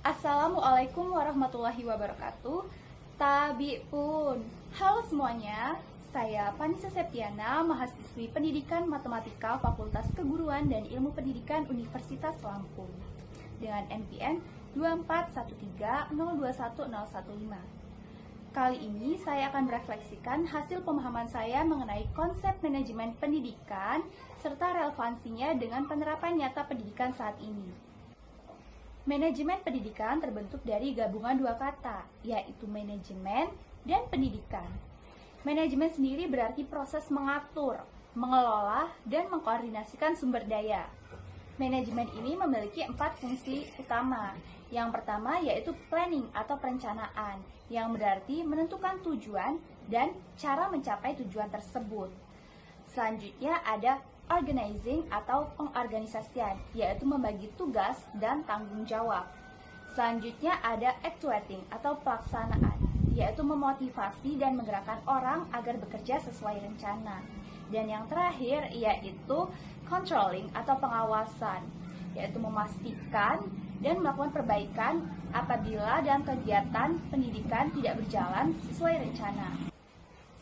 Assalamualaikum warahmatullahi wabarakatuh. Tabi'un. Halo semuanya, saya Vanessa Septiana, mahasiswi Pendidikan Matematika Fakultas Keguruan dan Ilmu Pendidikan Universitas Lampung dengan NPM 24130211015. Kali ini saya akan merefleksikan hasil pemahaman saya mengenai konsep manajemen pendidikan serta relevansinya dengan penerapan nyata pendidikan saat ini. Manajemen pendidikan terbentuk dari gabungan dua kata, yaitu manajemen dan pendidikan. Manajemen sendiri berarti proses mengatur, mengelola, dan mengkoordinasikan sumber daya. Manajemen ini memiliki 4 fungsi utama. Yang pertama yaitu planning atau perencanaan, yang berarti menentukan tujuan dan cara mencapai tujuan tersebut. Selanjutnya ada organizing atau pengorganisasian, yaitu membagi tugas dan tanggung jawab. Selanjutnya ada actuating atau pelaksanaan, yaitu memotivasi dan menggerakkan orang agar bekerja sesuai rencana. Dan yang terakhir yaitu controlling atau pengawasan, yaitu memastikan dan melakukan perbaikan apabila dalam kegiatan pendidikan tidak berjalan sesuai rencana.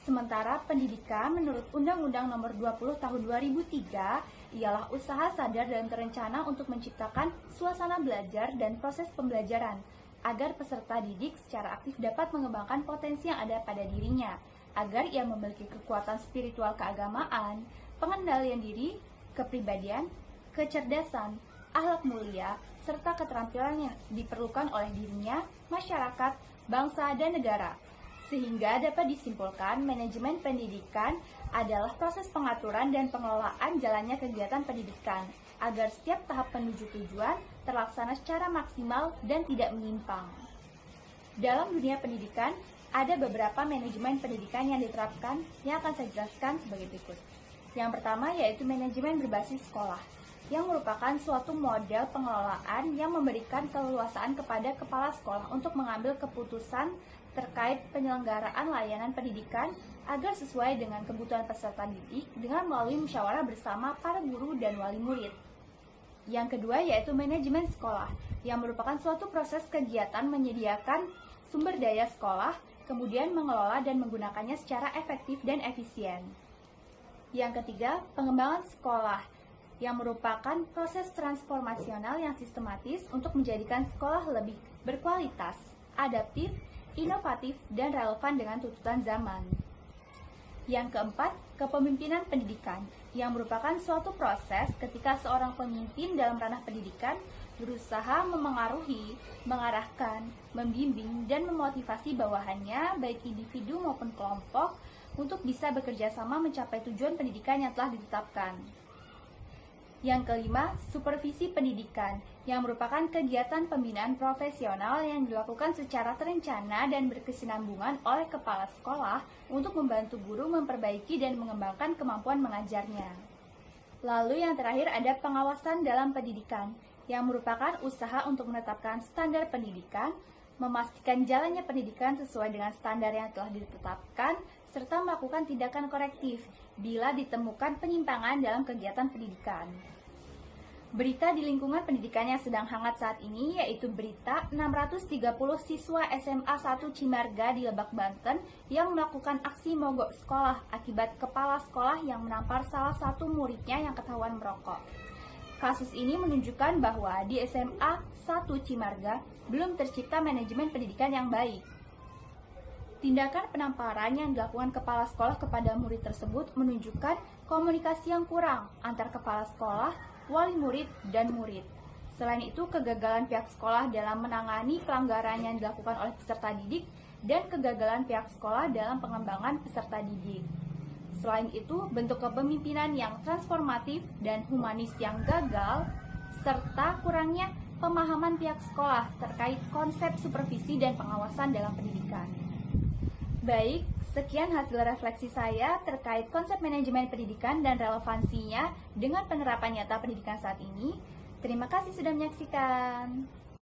Sementara pendidikan menurut Undang-Undang Nomor 20 Tahun 2003 ialah usaha sadar dan terencana untuk menciptakan suasana belajar dan proses pembelajaran agar peserta didik secara aktif dapat mengembangkan potensi yang ada pada dirinya, agar ia memiliki kekuatan spiritual keagamaan, pengendalian diri, kepribadian, kecerdasan, akhlak mulia, serta keterampilan yang diperlukan oleh dirinya, masyarakat, bangsa, dan negara. Sehingga dapat disimpulkan manajemen pendidikan adalah proses pengaturan dan pengelolaan jalannya kegiatan pendidikan agar setiap tahap menuju tujuan terlaksana secara maksimal dan tidak menyimpang. Dalam dunia pendidikan, ada beberapa manajemen pendidikan yang diterapkan yang akan saya jelaskan sebagai berikut. Yang pertama yaitu manajemen berbasis sekolah, yang merupakan suatu model pengelolaan yang memberikan keleluasaan kepada kepala sekolah untuk mengambil keputusan terkait penyelenggaraan layanan pendidikan agar sesuai dengan kebutuhan peserta didik dengan melalui musyawarah bersama para guru dan wali murid. Yang kedua yaitu manajemen sekolah, yang merupakan suatu proses kegiatan menyediakan sumber daya sekolah, kemudian mengelola dan menggunakannya secara efektif dan efisien. Yang ketiga, pengembangan sekolah, yang merupakan proses transformasional yang sistematis untuk menjadikan sekolah lebih berkualitas, adaptif, inovatif, dan relevan dengan tuntutan zaman. Yang keempat, kepemimpinan pendidikan, yang merupakan suatu proses ketika seorang pemimpin dalam ranah pendidikan berusaha memengaruhi, mengarahkan, membimbing, dan memotivasi bawahannya, baik individu maupun kelompok, untuk bisa bekerja sama mencapai tujuan pendidikan yang telah ditetapkan. Yang kelima, supervisi pendidikan, yang merupakan kegiatan pembinaan profesional yang dilakukan secara terencana dan berkesinambungan oleh kepala sekolah untuk membantu guru memperbaiki dan mengembangkan kemampuan mengajarnya. Lalu yang terakhir ada pengawasan dalam pendidikan, yang merupakan usaha untuk menetapkan standar pendidikan, memastikan jalannya pendidikan sesuai dengan standar yang telah ditetapkan, serta melakukan tindakan korektif bila ditemukan penyimpangan dalam kegiatan pendidikan. Berita di lingkungan pendidikan yang sedang hangat saat ini yaitu berita 630 siswa SMA 1 Cimarga di Lebak, Banten yang melakukan aksi mogok sekolah akibat kepala sekolah yang menampar salah satu muridnya yang ketahuan merokok. Kasus ini menunjukkan bahwa di SMA 1 Cimarga belum tercipta manajemen pendidikan yang baik. Tindakan penamparan yang dilakukan kepala sekolah kepada murid tersebut menunjukkan komunikasi yang kurang antar kepala sekolah, wali murid, dan murid. Selain itu, kegagalan pihak sekolah dalam menangani pelanggaran yang dilakukan oleh peserta didik dan kegagalan pihak sekolah dalam pengembangan peserta didik. Selain itu, bentuk kepemimpinan yang transformatif dan humanis yang gagal, serta kurangnya pemahaman pihak sekolah terkait konsep supervisi dan pengawasan dalam pendidikan. Baik, sekian hasil refleksi saya terkait konsep manajemen pendidikan dan relevansinya dengan penerapan nyata pendidikan saat ini. Terima kasih sudah menyaksikan.